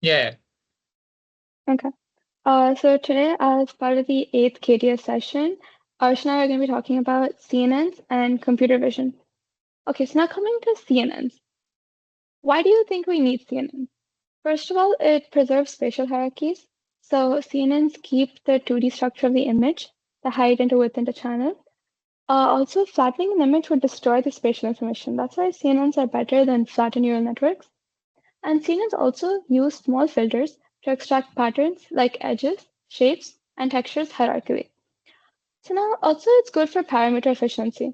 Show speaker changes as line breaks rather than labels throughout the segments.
Yeah.
Okay. So today, as part of the 8th KTS session, Arsh and I are going to be talking about CNNs and computer vision. Okay, so now coming to CNNs. Why do you think we need CNNs? First of all, it preserves spatial hierarchies. So CNNs keep the 2D structure of the image, the height and the width and the channel. Also, flattening an image would destroy the spatial information. That's why CNNs are better than flattened neural networks. And CNNs also use small filters to extract patterns like edges, shapes, and textures hierarchically. So now also it's good for parameter efficiency.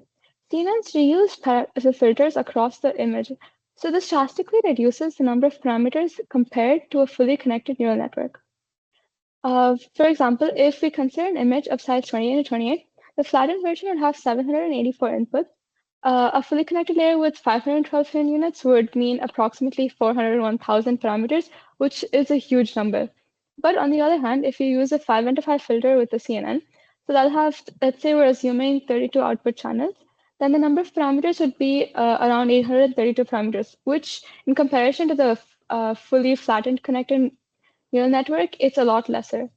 CNNs reuse the filters across the image. So this drastically reduces the number of parameters compared to a fully connected neural network. For example, if we consider an image of size 28 and 28, the flattened version would have 784 inputs. A fully connected layer with 512 hidden units would mean approximately 401,000 parameters, which is a huge number. But on the other hand, if you use a 5 into 5 filter with the CNN, so that'll have, let's say we're assuming 32 output channels, then the number of parameters would be around 832 parameters, which in comparison to the fully flattened connected neural network, it's a lot lesser.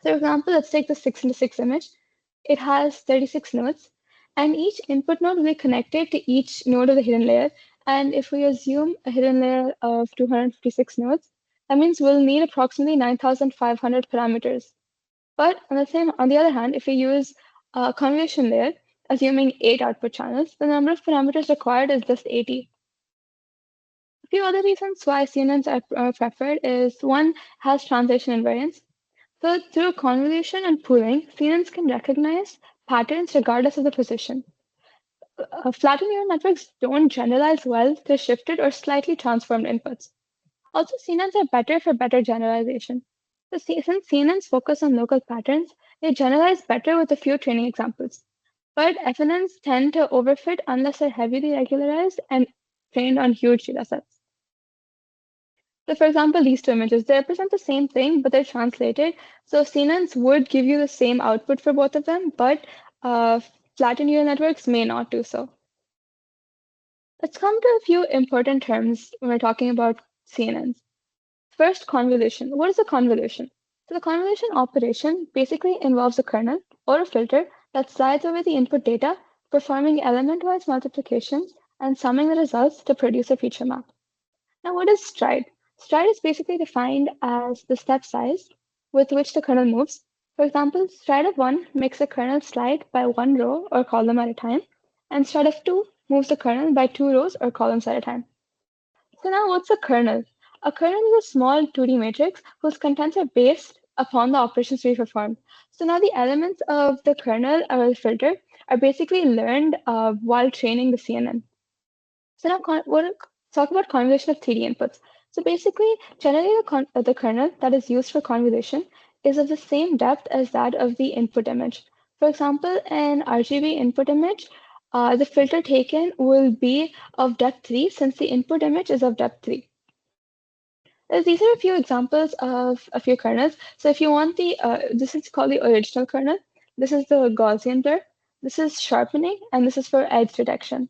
So for example, let's take the 6 into 6 image. It has 36 nodes, and each input node will be connected to each node of the hidden layer. And if we assume a hidden layer of 256 nodes, that means we'll need approximately 9,500 parameters. But on the other hand, if we use a convolution layer, assuming 8 output channels, the number of parameters required is just 80. A few other reasons why CNNs are preferred is one has translation invariance. So through convolution and pooling, CNNs can recognize patterns regardless of the position. Flattened neural networks don't generalize well to shifted or slightly transformed inputs. Also, CNNs are better for better generalization. So since CNNs focus on local patterns, they generalize better with a few training examples. But FNNs tend to overfit unless they're heavily regularized and trained on huge datasets. So for example, these two images, they represent the same thing, but they're translated. So CNNs would give you the same output for both of them, but uh, flattened neural networks may not do so. Let's come to a few important terms when we're talking about CNNs. First, convolution. What is a convolution? So the convolution operation basically involves a kernel or a filter that slides over the input data, performing element-wise multiplications and summing the results to produce a feature map. Now, what is stride? Stride is basically defined as the step size with which the kernel moves. For example, stride of 1 makes the kernel slide by one row or column at a time, and stride of 2 moves the kernel by two rows or columns at a time. So now what's a kernel? A kernel is a small 2D matrix whose contents are based upon the operations we perform. So now the elements of the kernel or the filter are basically learned while training the CNN. So now talk about convolution of 3D inputs. So basically, generally the kernel that is used for convolution is of the same depth as that of the input image. For example, an RGB input image, the filter taken will be of depth 3 since the input image is of depth 3. These are a few examples of a few kernels. So if you want this is called the original kernel. This is the Gaussian blur. This is sharpening, and this is for edge detection.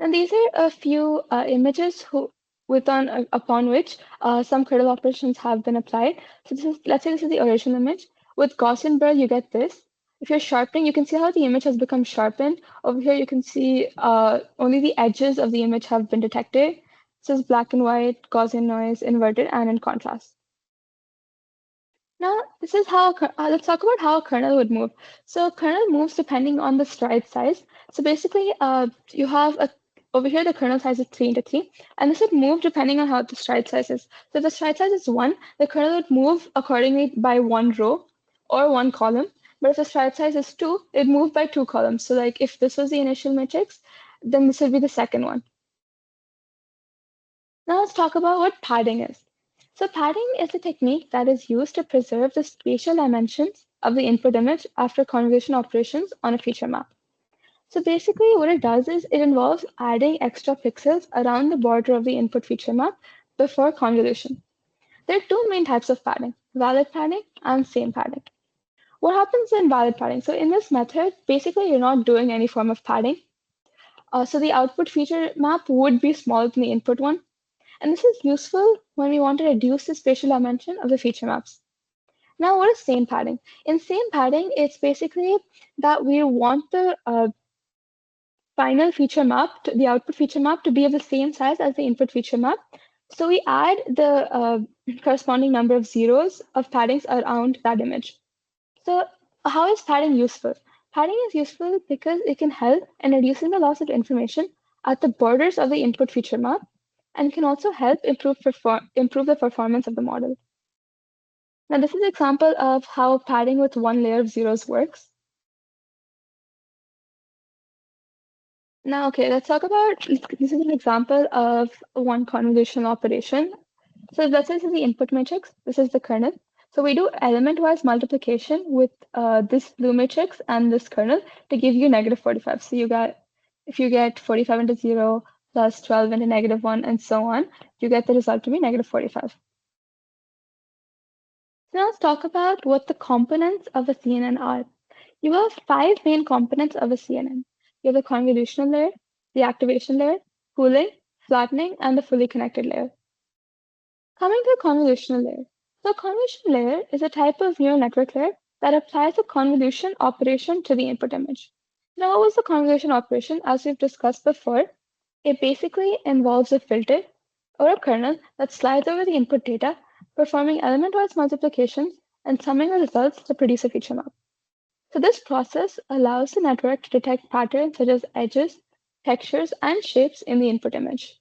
And these are a few images upon which some kernel operations have been applied. So let's say this is the original image. With Gaussian blur, you get this. If you're sharpening, you can see how the image has become sharpened. Over here, you can see only the edges of the image have been detected. This is black and white, Gaussian noise, inverted, and in contrast. Now, this is how let's talk about how a kernel would move. So a kernel moves depending on the stride size. So basically, you have over here the kernel size is 3 into 3, and this would move depending on how the stride size is. So if the stride size is 1, the kernel would move accordingly by one row or one column. But if the stride size is 2, it moved by two columns. So like if this was the initial matrix, then this would be the second one. Now let's talk about what padding is. So padding is a technique that is used to preserve the spatial dimensions of the input image after convolution operations on a feature map. So basically what it does is it involves adding extra pixels around the border of the input feature map before convolution. There are two main types of padding, valid padding and same padding. What happens in valid padding? So in this method, basically you're not doing any form of padding. So the output feature map would be smaller than the input one. And this is useful when we want to reduce the spatial dimension of the feature maps. Now, what is same padding? In same padding, it's basically that we want the final feature map, the output feature map, to be of the same size as the input feature map. So we add the corresponding number of zeros of paddings around that image. So how is padding useful? Padding is useful because it can help in reducing the loss of information at the borders of the input feature map, and can also help improve the performance of the model. Now, this is an example of how padding with one layer of zeros works. Now, okay, let's talk about, this is an example of one convolutional operation. So let's say this is the input matrix, this is the kernel. So we do element-wise multiplication with this blue matrix and this kernel to give you negative 45. So if you get 45 into 0 plus 12 into negative 1 and so on, you get the result to be negative 45. So now let's talk about what the components of a CNN are. You have 5 main components of a CNN. You have the convolutional layer, the activation layer, pooling, flattening, and the fully connected layer. Coming to the convolutional layer. So a convolutional layer is a type of neural network layer that applies a convolution operation to the input image. Now, what was the convolution operation? As we've discussed before, it basically involves a filter or a kernel that slides over the input data, performing element-wise multiplications and summing the results to produce a feature map. So this process allows the network to detect patterns such as edges, textures, and shapes in the input image.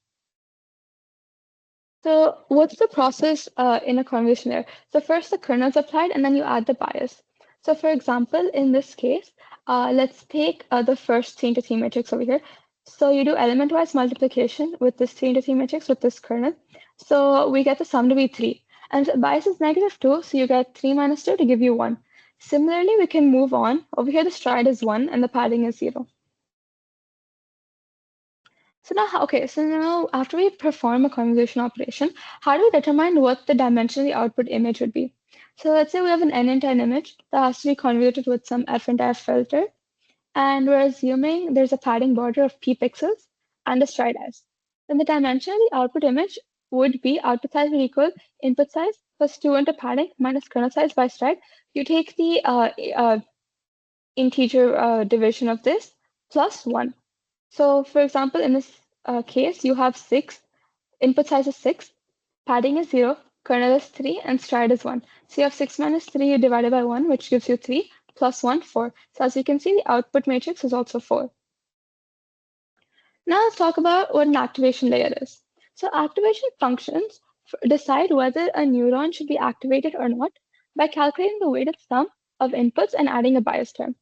So what's the process in a convolution layer? So first the kernel is applied and then you add the bias. So for example, in this case, let's take the first 3 into 3 matrix over here. So you do element-wise multiplication with this 3 into 3 matrix with this kernel. So we get the sum to be 3. And the bias is negative 2, so you get 3 minus 2 to give you 1. Similarly, we can move on. Over here, the stride is 1 and the padding is 0. So now after we perform a convolution operation, how do we determine what the dimension of the output image would be? So let's say we have an n into n image that has to be convoluted with some f into f filter, and we're assuming there's a padding border of p pixels and a stride s. Then the dimension of the output image would be output size would equal input size plus 2 into padding minus kernel size by stride. You take the integer division of this plus 1. So for example, in this case, you have 6, input size is 6, padding is 0, kernel is 3, and stride is 1. So you have 6 minus 3 divided by 1, which gives you 3, plus 1, 4. So as you can see, the output matrix is also 4. Now let's talk about what an activation layer is. So activation functions decide whether a neuron should be activated or not by calculating the weighted sum of inputs and adding a bias term.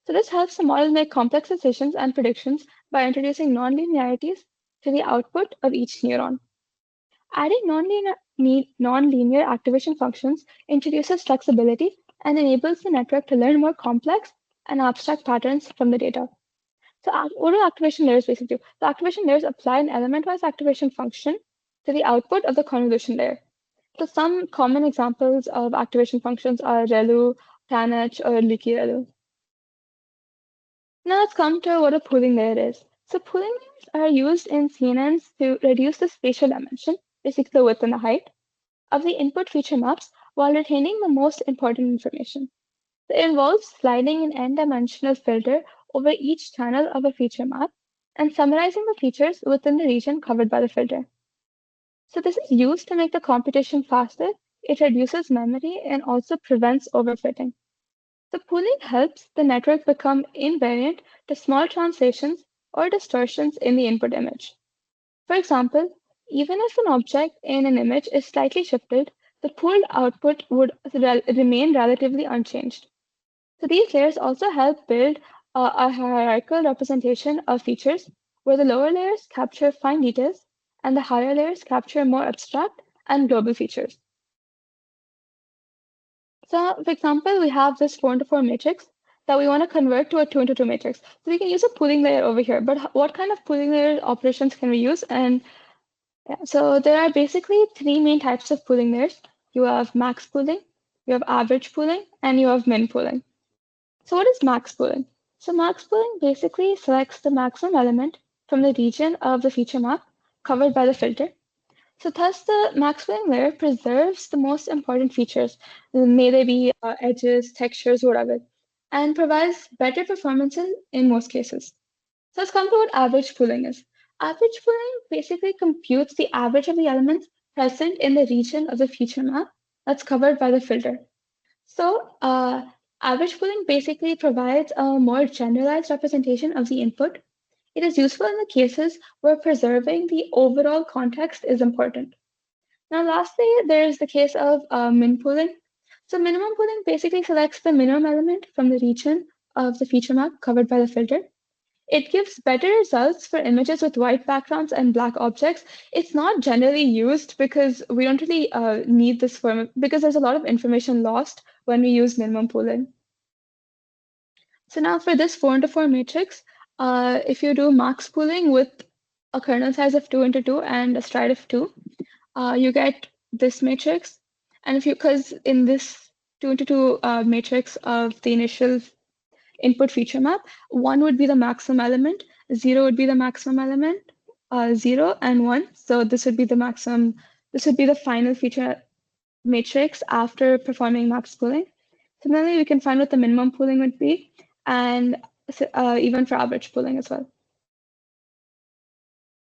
So this helps the model make complex decisions and predictions by introducing nonlinearities to the output of each neuron. Adding nonlinear activation functions introduces flexibility and enables the network to learn more complex and abstract patterns from the data. So what do activation layers basically do? The activation layers apply an element-wise activation function to the output of the convolution layer. So some common examples of activation functions are ReLU, TANH, or leaky ReLU. Now let's come to what a pooling layer is. So pooling layers are used in CNNs to reduce the spatial dimension, basically the width and the height, of the input feature maps while retaining the most important information. So it involves sliding an n-dimensional filter over each channel of a feature map and summarizing the features within the region covered by the filter. So this is used to make the computation faster, it reduces memory, and also prevents overfitting. The pooling helps the network become invariant to small translations or distortions in the input image. For example, even if an object in an image is slightly shifted, the pooled output would remain relatively unchanged. So these layers also help build a hierarchical representation of features where the lower layers capture fine details and the higher layers capture more abstract and global features. So for example, we have this 4 into 4 matrix that we want to convert to a 2 into 2 matrix. So we can use a pooling layer over here, but what kind of pooling layer operations can we use? And yeah, so there are basically 3 main types of pooling layers. You have max pooling, you have average pooling, and you have min pooling. So what is max pooling? So max pooling basically selects the maximum element from the region of the feature map covered by the filter. So thus the max pooling layer preserves the most important features, may they be edges, textures, whatever, and provides better performances in most cases. So let's come to what average pooling is. Average pooling basically computes the average of the elements present in the region of the feature map that's covered by the filter. So average pooling basically provides a more generalized representation of the input. It is useful in the cases where preserving the overall context is important. Now, lastly, there's the case of min pooling. So minimum pooling basically selects the minimum element from the region of the feature map covered by the filter. It gives better results for images with white backgrounds and black objects. It's not generally used because we don't really need this form because there's a lot of information lost when we use minimum pooling. So now for this 4 into 4 matrix, if you do max pooling with a kernel size of 2 into 2 and a stride of 2, you get this matrix. And if you, because in this 2 into 2 matrix of the initial input feature map, 1 would be the maximum element, 0 would be the maximum element, 0 and 1. So this would be the maximum, this would be the final feature matrix after performing max pooling. Similarly, we can find what the minimum pooling would be, and even for average pooling as well.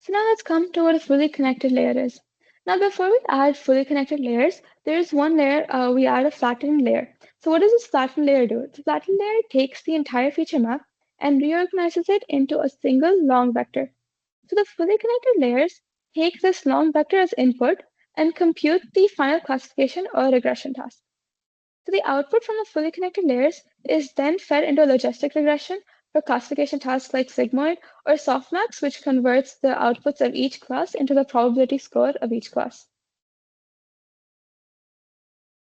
So now let's come to what a fully connected layer is. Now, before we add fully connected layers, there is one layer, we add a flattened layer. So what does this flattened layer do? The flattened layer takes the entire feature map and reorganizes it into a single long vector. So the fully connected layers take this long vector as input and compute the final classification or regression task. So the output from the fully connected layers is then fed into a logistic regression for classification tasks like sigmoid or softmax, which converts the outputs of each class into the probability score of each class.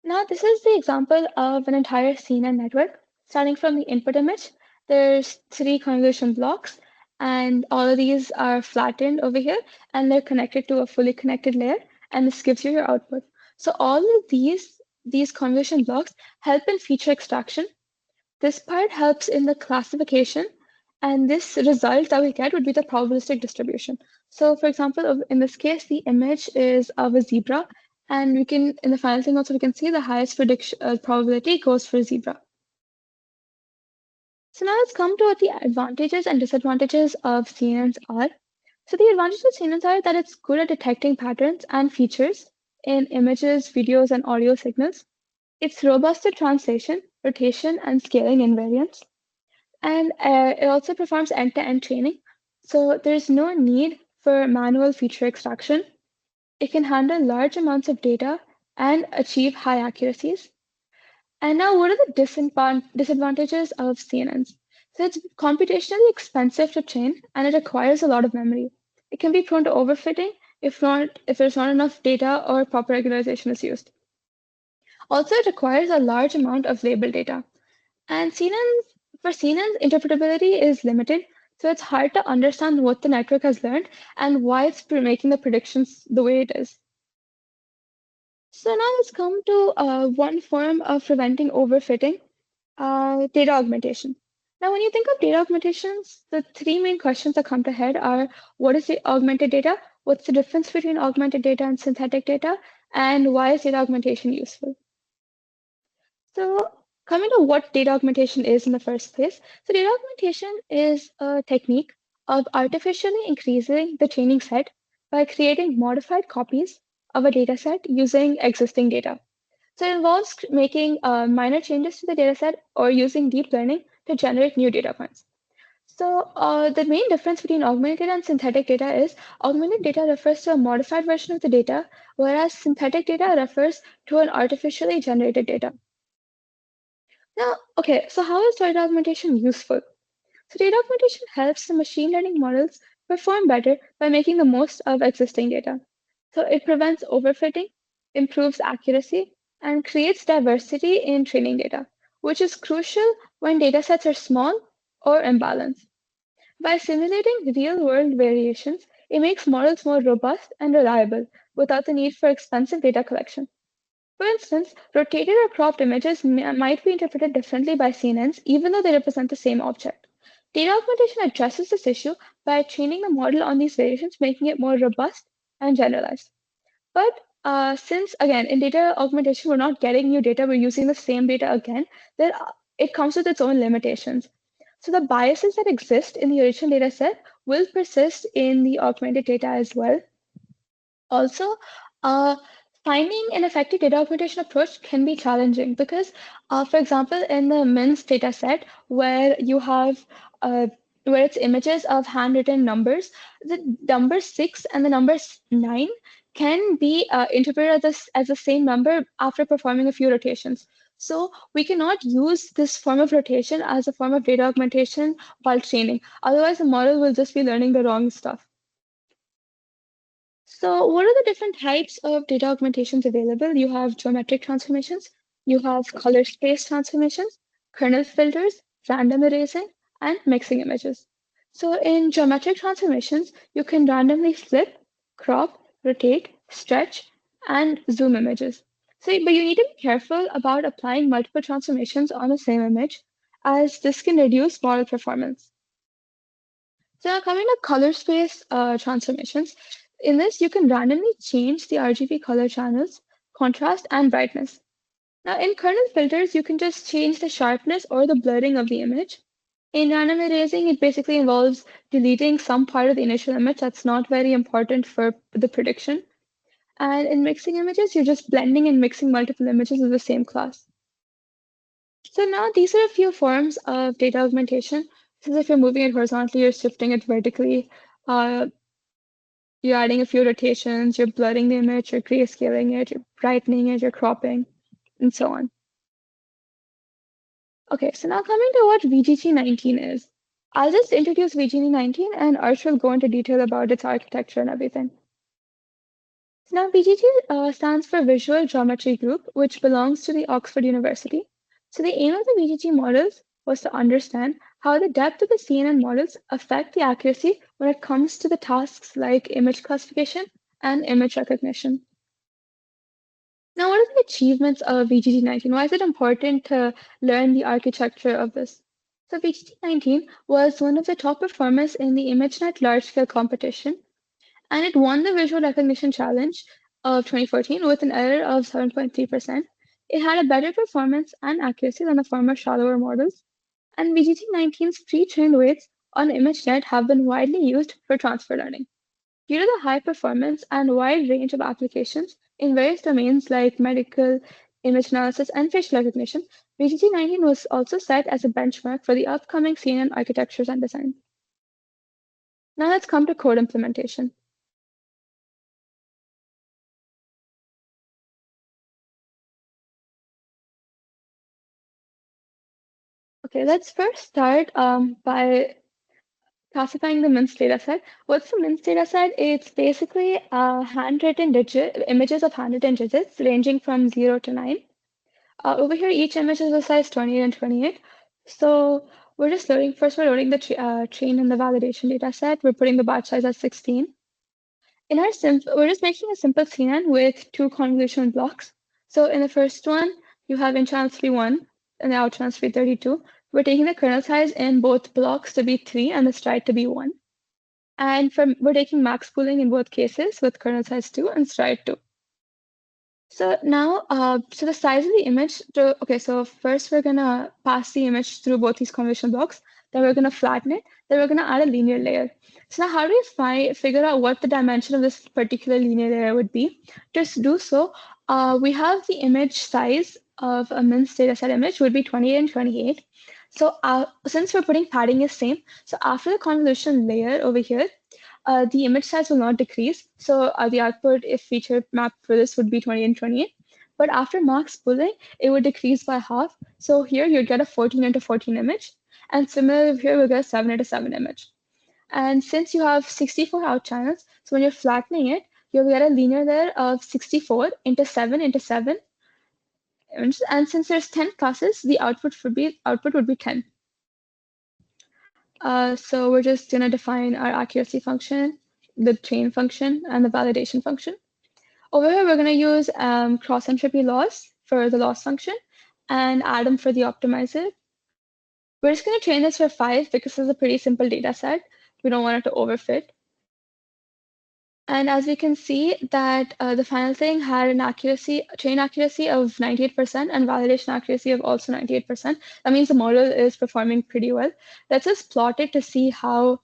Now, this is the example of an entire CNN network. Starting from the input image, there's 3 convolution blocks, and all of these are flattened over here, and they're connected to a fully connected layer, and this gives you your output. So all of these convolution blocks help in feature extraction. This part helps in the classification, and this result that we get would be the probabilistic distribution. So for example, in this case, the image is of a zebra, and we can, in the final thing also, we can see the highest prediction probability goes for zebra. So now let's come to what the advantages and disadvantages of CNNs are. So the advantages of CNNs are that it's good at detecting patterns and features in images, videos, and audio signals. It's robust to translation, rotation, and scaling invariants. And it also performs end-to-end training. So there's no need for manual feature extraction. It can handle large amounts of data and achieve high accuracies. And now, what are the disadvantages of CNNs? So it's computationally expensive to train, and it requires a lot of memory. It can be prone to overfitting if there's not enough data or proper regularization is used. Also, it requires a large amount of label data. And for CNNs, interpretability is limited, so it's hard to understand what the network has learned and why it's making the predictions the way it is. So now let's come to one form of preventing overfitting, data augmentation. Now, when you think of data augmentations, the 3 main questions that come to head are, what is the augmented data? What's the difference between augmented data and synthetic data? And why is data augmentation useful? So coming to what data augmentation is in the first place. So data augmentation is a technique of artificially increasing the training set by creating modified copies of a data set using existing data. So it involves making minor changes to the data set or using deep learning to generate new data points. So the main difference between augmented and synthetic data is augmented data refers to a modified version of the data, whereas synthetic data refers to an artificially generated data. Now, okay, so how is data augmentation useful? So data augmentation helps the machine learning models perform better by making the most of existing data. So it prevents overfitting, improves accuracy, and creates diversity in training data, which is crucial when datasets are small or imbalanced. By simulating real-world variations, it makes models more robust and reliable without the need for expensive data collection. For instance, rotated or cropped images might be interpreted differently by CNNs even though they represent the same object. Data augmentation addresses this issue by training the model on these variations, making it more robust and generalized. But since, again, in data augmentation, we're not getting new data, we're using the same data again, then it comes with its own limitations. So the biases that exist in the original data set will persist in the augmented data as well. Also, uh, finding an effective data augmentation approach can be challenging because, for example, in the MINS data set where you have where it's images of handwritten numbers, the number 6 and the number 9 can be interpreted as the same number after performing a few rotations. So we cannot use this form of rotation as a form of data augmentation while training. Otherwise, the model will just be learning the wrong stuff. So what are the different types of data augmentations available? You have geometric transformations, you have color space transformations, kernel filters, random erasing, and mixing images. So in geometric transformations, you can randomly flip, crop, rotate, stretch, and zoom images. So, but you need to be careful about applying multiple transformations on the same image, as this can reduce model performance. So now coming to color space transformations, in this you can randomly change the RGB color channels, contrast, and brightness. Now in kernel filters, you can just change the sharpness or the blurring of the image. In random erasing, it basically involves deleting some part of the initial image that's not very important for the prediction. And in mixing images, you're just blending and mixing multiple images of the same class. So now these are a few forms of data augmentation. So if you're moving it horizontally, you're shifting it vertically. Uh, You're adding a few rotations, you're blurring the image, you're grayscaling it, you're brightening it, you're cropping, and so on. Okay, so now coming to what VGG19 is. I'll just introduce VGG19 and Arsh will go into detail about its architecture and everything. So now VGG stands for Visual Geometry Group, which belongs to the Oxford University. So the aim of the VGG models was to understand how the depth of the CNN models affect the accuracy when it comes to the tasks like image classification and image recognition. Now, what are the achievements of VGG19? Why is it important to learn the architecture of this? So VGG19 was one of the top performers in the ImageNet large-scale competition, and it won the Visual Recognition Challenge of 2014 with an error of 7.3%. It had a better performance and accuracy than the former shallower models, and VGG19's pre-trained weights on ImageNet have been widely used for transfer learning. Due to the high performance and wide range of applications in various domains like medical, image analysis, and facial recognition, VGG19 was also set as a benchmark for the upcoming CNN architectures and design. Now let's come to code implementation. Okay, let's first start by classifying the MINS dataset. What's the MINS dataset? It's basically handwritten images of handwritten digits ranging from 0 to 9. Over here, each image is a size 28 and 28. So we're just loading, first we're loading the train and the validation data set. We're putting the batch size at 16. We're just making a simple CNN with two convolution blocks. So in the first one, you have in channel 31 and the out channel 332. We're taking the kernel size in both blocks to be 3 and the stride to be 1. And we're taking max pooling in both cases with kernel size 2 and stride 2. So now, so the size of the image, okay, so first we're gonna pass the image through both these convolution blocks, then we're gonna flatten it, then we're gonna add a linear layer. So now how do we figure out what the dimension of this particular linear layer would be? To do so, we have the image size of a MINS dataset image would be 28 and 28. So since we're putting padding is same, so after the convolution layer over here, the image size will not decrease. So the output if feature map for this would be 20 and 28. But after max pooling, it would decrease by half. So here you'd get a 14 into 14 image. And similarly here we'll get a 7 into 7 image. And since you have 64 out channels, so when you're flattening it, you'll get a linear layer of 64 into 7 into 7 images. And since there's 10 classes, the output would be 10. So we're just going to define our accuracy function, the train function, and the validation function. Over here, we're going to use cross entropy loss for the loss function and Atom for the optimizer. We're just going to train this for 5 because it's a pretty simple data set. We don't want it to overfit. And as we can see that the final thing had an train accuracy of 98% and validation accuracy of also 98%. That means the model is performing pretty well. Let's just plot it to see how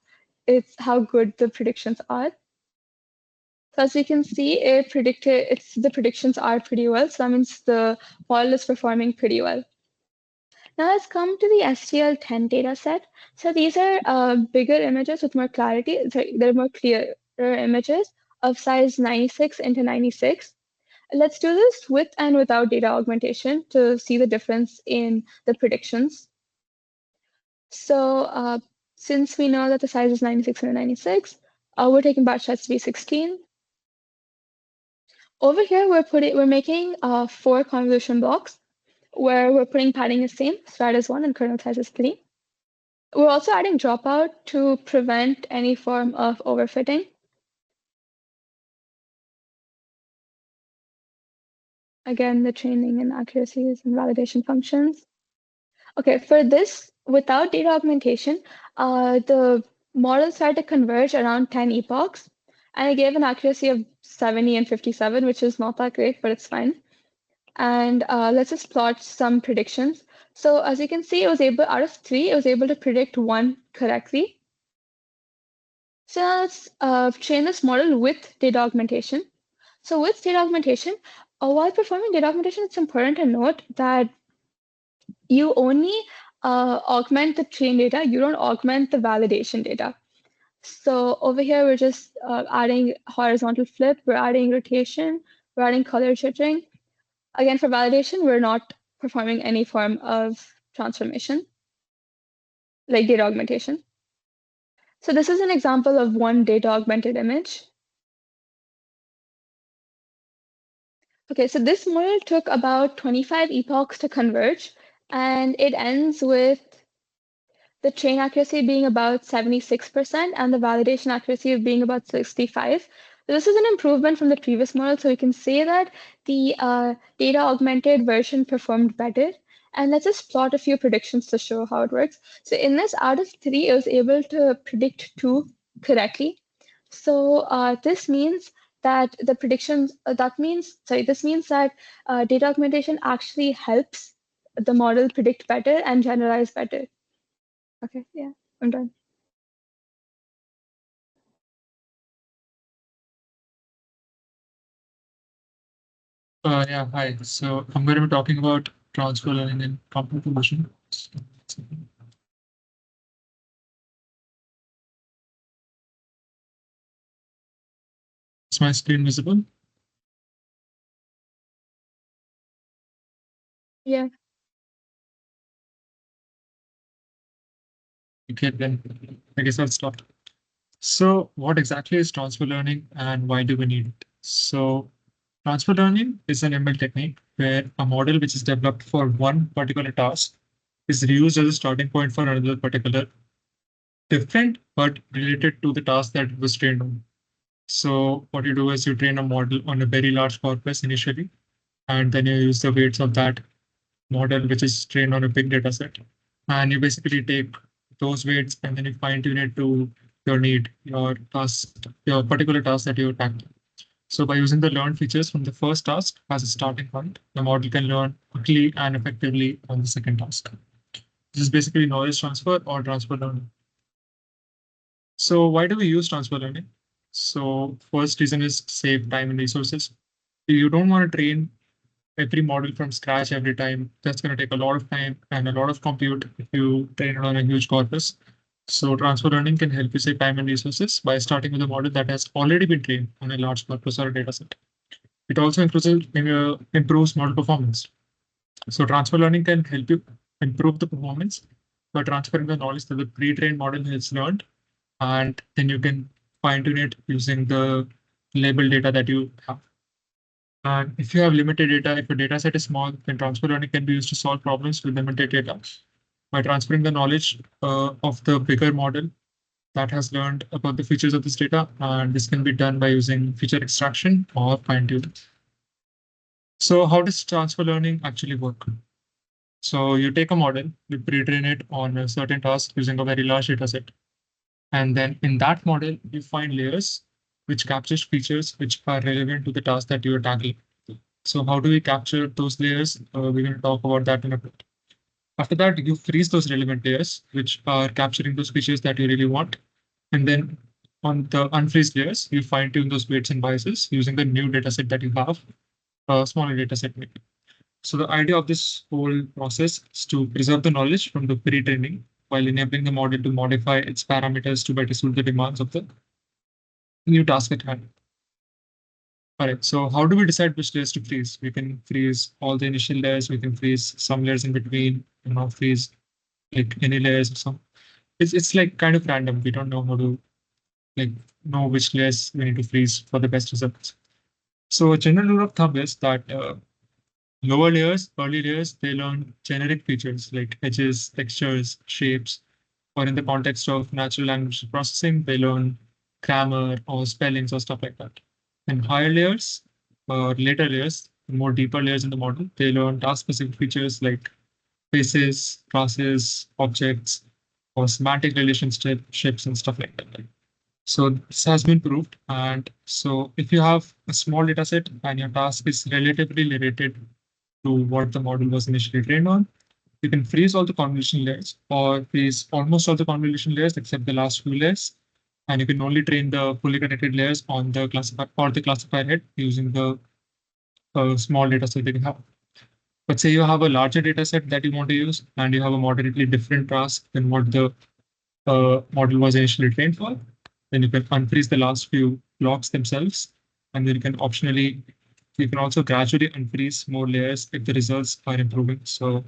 good the predictions are. So as we can see, the predictions are pretty well. So that means the model is performing pretty well. Now let's come to the STL10 data set. So these are bigger images with more clarity. They're more clearer images of size 96 into 96. Let's do this with and without data augmentation to see the difference in the predictions. So since we know that the size is 96 into 96, we're taking batch size to be 16. Over here, we're making 4 convolution blocks where we're putting padding is same, strat is 1, and kernel size is 3. We're also adding dropout to prevent any form of overfitting. Again, the training and accuracies and validation functions. Okay, for this, without data augmentation, the model started to converge around 10 epochs, and it gave an accuracy of 70 and 57, which is not that great, but it's fine. And let's just plot some predictions. So as you can see, out of 3, it was able to predict 1 correctly. So now let's train this model with data augmentation. So with data augmentation, while performing data augmentation, it's important to note that you only augment the train data, you don't augment the validation data. So over here, we're just adding horizontal flip, we're adding rotation, we're adding color jittering. Again, for validation, we're not performing any form of transformation, like data augmentation. So this is an example of one data augmented image. Okay, so this model took about 25 epochs to converge, and it ends with the train accuracy being about 76% and the validation accuracy of being about 65. So this is an improvement from the previous model, so we can say that the data augmented version performed better. And let's just plot a few predictions to show how it works. So in this, out of 3, it was able to predict 2 correctly. So this means that the predictions, this means that data augmentation actually helps the model predict better and generalize better. Okay, yeah, I'm done.
Yeah, hi. So I'm going to be talking about transfer learning and computer vision. Is my screen visible?
Yeah.
Okay, then I guess I'll start. So what exactly is transfer learning and why do we need it? So transfer learning is an ML technique where a model which is developed for one particular task is reused as a starting point for another particular different but related to the task that it was trained on. So what you do is you train a model on a very large corpus initially, and then you use the weights of that model, which is trained on a big data set. And you basically take those weights and then you fine tune it to your need, your task, your particular task that you're tackling. So by using the learn features from the first task as a starting point, the model can learn quickly and effectively on the second task. This is basically knowledge transfer or transfer learning. So why do we use transfer learning? So first reason is save time and resources. You don't want to train every model from scratch every time. That's going to take a lot of time and a lot of compute if you train it on a huge corpus. So transfer learning can help you save time and resources by starting with a model that has already been trained on a large corpus or a data set. It also improves model performance. So transfer learning can help you improve the performance by transferring the knowledge that the pre-trained model has learned, and then you can fine tune it using the label data that you have. And if you have limited data, if your data set is small, then transfer learning can be used to solve problems with limited data by transferring the knowledge of the bigger model that has learned about the features of this data. And this can be done by using feature extraction or fine tuning. So how does transfer learning actually work? So you take a model, you pre-train it on a certain task using a very large data set. And then in that model, you find layers which captures features which are relevant to the task that you are tackling. So how do we capture those layers? We're going to talk about that in a bit. After that, you freeze those relevant layers, which are capturing those features that you really want. And then on the unfreeze layers, you fine tune those weights and biases using the new dataset that you have, a smaller dataset maybe. So the idea of this whole process is to preserve the knowledge from the pre-training while enabling the model to modify its parameters to better suit the demands of the new task at hand. All right, so how do we decide which layers to freeze? We can freeze all the initial layers, we can freeze some layers in between, and not freeze like any layers or some. It's like kind of random. We don't know how to like know which layers we need to freeze for the best results. So a general rule of thumb is that lower layers, early layers, they learn generic features like edges, textures, shapes, or in the context of natural language processing, they learn grammar or spellings or stuff like that. And higher layers or later layers, more deeper layers in the model, they learn task-specific features like faces, classes, objects, or semantic relationships and stuff like that. So this has been proved. And so if you have a small data set and your task is relatively related to what the model was initially trained on, you can freeze all the convolution layers or freeze almost all the convolution layers except the last few layers. And you can only train the fully connected layers on the classifier or the classifier head using the small data set that you have. But say you have a larger data set that you want to use and you have a moderately different task than what the model was initially trained for, then you can unfreeze the last few blocks themselves. And then you can also gradually unfreeze more layers if the results are improving. So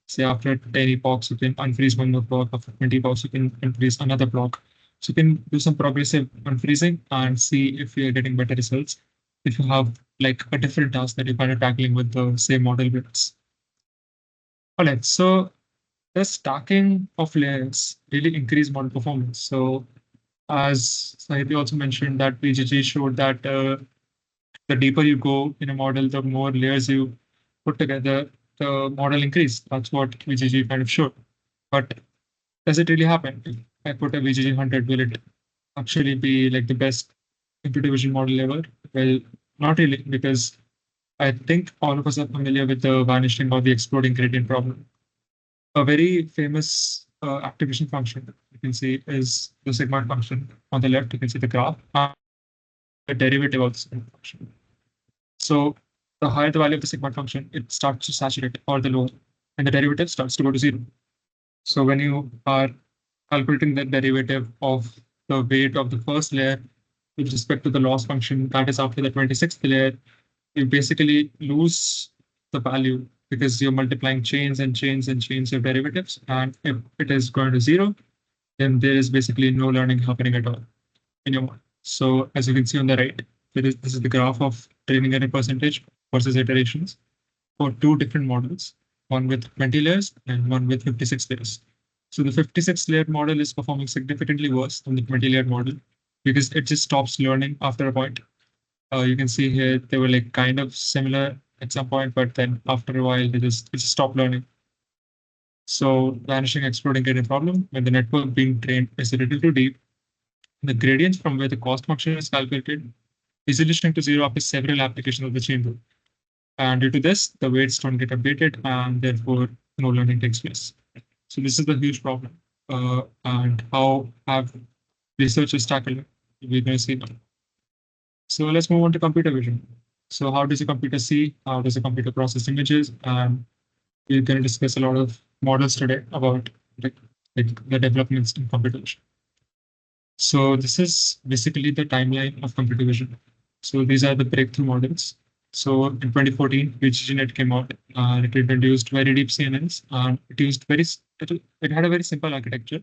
say after 10 epochs, you can unfreeze one more block. After 20 epochs, you can unfreeze another block. So you can do some progressive unfreezing and see if you're getting better results if you have like a different task that you're kind of tackling with the same model bits. All right, so the stacking of layers really increase model performance. So as Sahiti also mentioned that VGG showed that the deeper you go in a model, the more layers you put together, the model increase. That's what VGG kind of showed. But does it really happen? If I put a VGG 100, will it actually be like the best computer vision model ever? Well, not really, because I think all of us are familiar with the vanishing or the exploding gradient problem. A very famous activation function you can see is the sigma function. On the left, you can see the graph, and the derivative of the sigma function. So the higher the value of the sigma function, it starts to saturate, or the lower, and the derivative starts to go to zero. So when you are calculating the derivative of the weight of the first layer with respect to the loss function that is after the 26th layer, you basically lose the value because you're multiplying chains and chains and chains of derivatives. And if it is going to zero, then there is basically no learning happening at all in your model. So as you can see on the right, this is the graph of training error percentage versus iterations for two different models, one with 20 layers and one with 56 layers. So the 56 layer model is performing significantly worse than the 20 layer model because it just stops learning after a point. You can see here they were like kind of similar at some point, but then after a while it just stopped learning. So vanishing exploding gradient problem when the network being trained is a little too deep. The gradients from where the cost function is calculated easily shrink to zero after several applications of the chain rule. And due to this, the weights don't get updated and therefore no learning takes place. So this is the huge problem. And how have researchers tackled it? We're going to see now. So let's move on to computer vision. So how does a computer see? How does a computer process images? And we're going to discuss a lot of models today about like the developments in computer vision. So this is basically the timeline of computer vision. So these are the breakthrough models. So in 2014, VGGNet came out and it introduced very deep CNNs and it had a very simple architecture.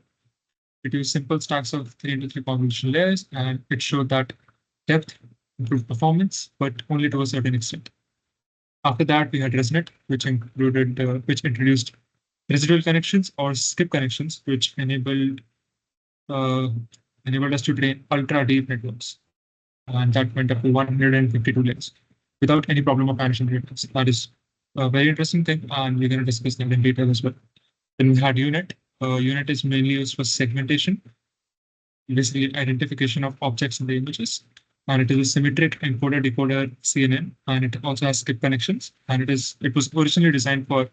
It used simple stacks of 3 into 3 convolution layers and it showed that depth improved performance, but only to a certain extent. After that, we had ResNet, which introduced residual connections or skip connections, which enabled us to train ultra deep networks. And that went up to 152 layers without any problem of vanishing gradients. That is a very interesting thing, and we're going to discuss that in detail as well. Then we had UNet. UNet is mainly used for segmentation, basically identification of objects in the images. and it is a symmetric encoder-decoder CNN, and it also has skip connections, and it was originally designed for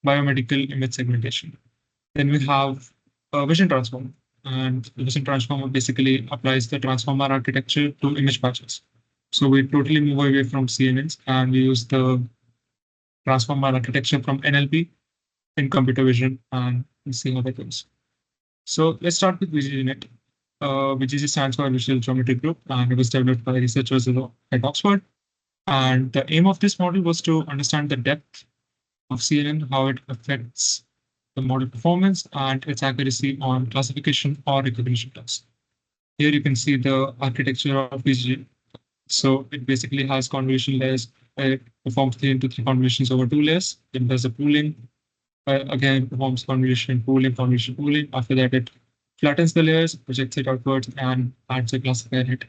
biomedical image segmentation. Then we have a vision transformer, and the vision transformer basically applies the transformer architecture to image patches. So we totally move away from CNNs and we use the transformer architecture from NLP in computer vision, and we'll see how that goes. So let's start with VGGNet. VGG stands for Visual Geometry Group, and it was developed by researchers at Oxford. And the aim of this model was to understand the depth of CNN, how it affects the model performance and its accuracy on classification or recognition tasks. Here you can see the architecture of VGG. So it basically has convolution layers. It performs 3 into 3 convolutions over 2 layers. It does a pooling. Again, performs convolution, pooling, convolution, pooling. After that, it flattens the layers, projects it outwards, and adds a classifier in it.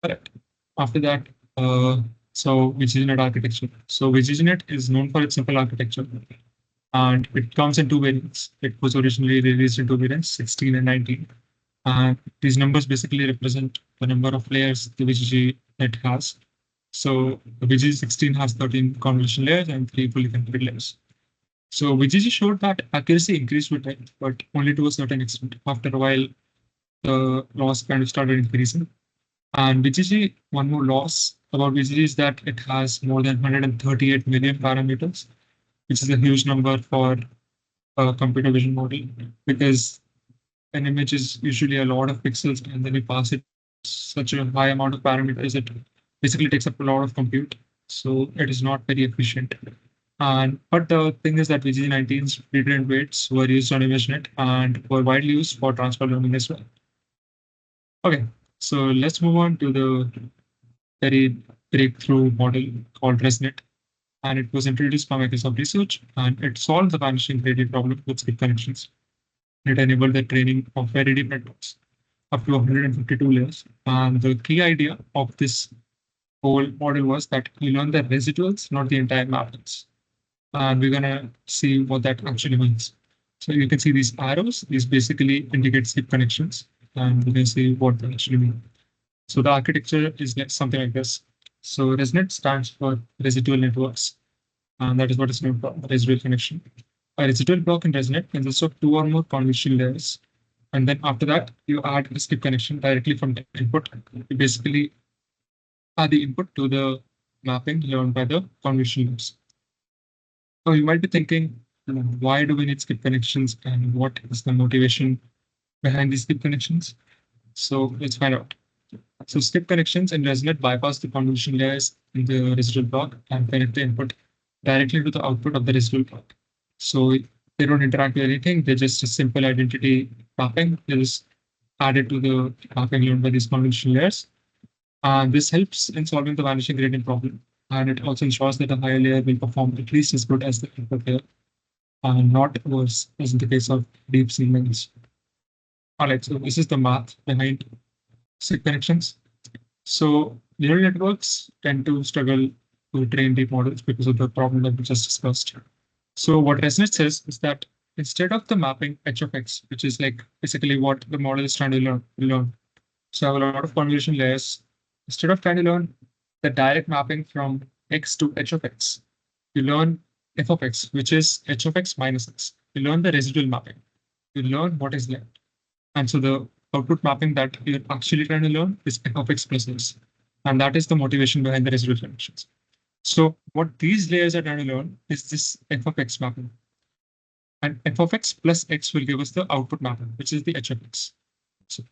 Correct. After that, so VGGNet architecture. So VGGNet is known for its simple architecture, and it comes in 2 variants. It was originally released in 2 variants, 16 and 19. And these numbers basically represent the number of layers the VGGNet has. So the VGG16 has 13 convolution layers and 3 fully connected layers. So VGG showed that accuracy increased with time, but only to a certain extent. After a while, the loss kind of started increasing. And VGG, one more loss about VGG is that it has more than 138 million parameters, which is a huge number for a computer vision model, because an image is usually a lot of pixels, and then we pass it such a high amount of parameters, it basically takes up a lot of compute. So it is not very efficient. But the thing is that VGG19's pre-trained weights were used on ImageNet and were widely used for transfer learning as well. Okay, so let's move on to the very breakthrough model called ResNet. And it was introduced by Microsoft Research, and it solved the vanishing gradient problem with skip connections. It enabled the training of very deep networks up to 152 layers. And the key idea of this whole model was that you learn the residuals, not the entire mappings. And we're gonna see what that actually means. So you can see these arrows. These basically indicate skip connections, and we can see what they actually mean. So the architecture is something like this. So ResNet stands for residual networks, and that is what is known for residual connection. A residual block in ResNet consists of 2 or more convolution layers, and then after that you add a skip connection directly from the input. You basically add the input to the mapping learned by the convolution layers. So you might be thinking, why do we need skip connections, and what is the motivation behind these skip connections? So let's find out. So skip connections in ResNet bypass the convolution layers in the residual block and connect the input directly to the output of the residual block. So they don't interact with anything. They're just a simple identity mapping. They just added to the mapping learned by these convolution layers. And this helps in solving the vanishing gradient problem. And it also ensures that a higher layer will perform at least as good as the input layer, and not worse, as in the case of deep sequence. All right, so this is the math behind skip connections. So neural networks tend to struggle to train deep models because of the problem that we just discussed. So what ResNet says is that instead of the mapping h of x, which is like basically what the model is trying to learn. So I have a lot of convolution layers. Instead of trying to learn the direct mapping from x to h of x, you learn f of x, which is h of x minus x. You learn the residual mapping. You learn what is left. And so the output mapping that you're actually trying to learn is f of x plus x. And that is the motivation behind the residual connections. So what these layers are trying to learn is this f of x mapping. And f of x plus x will give us the output mapping, which is the h of x. So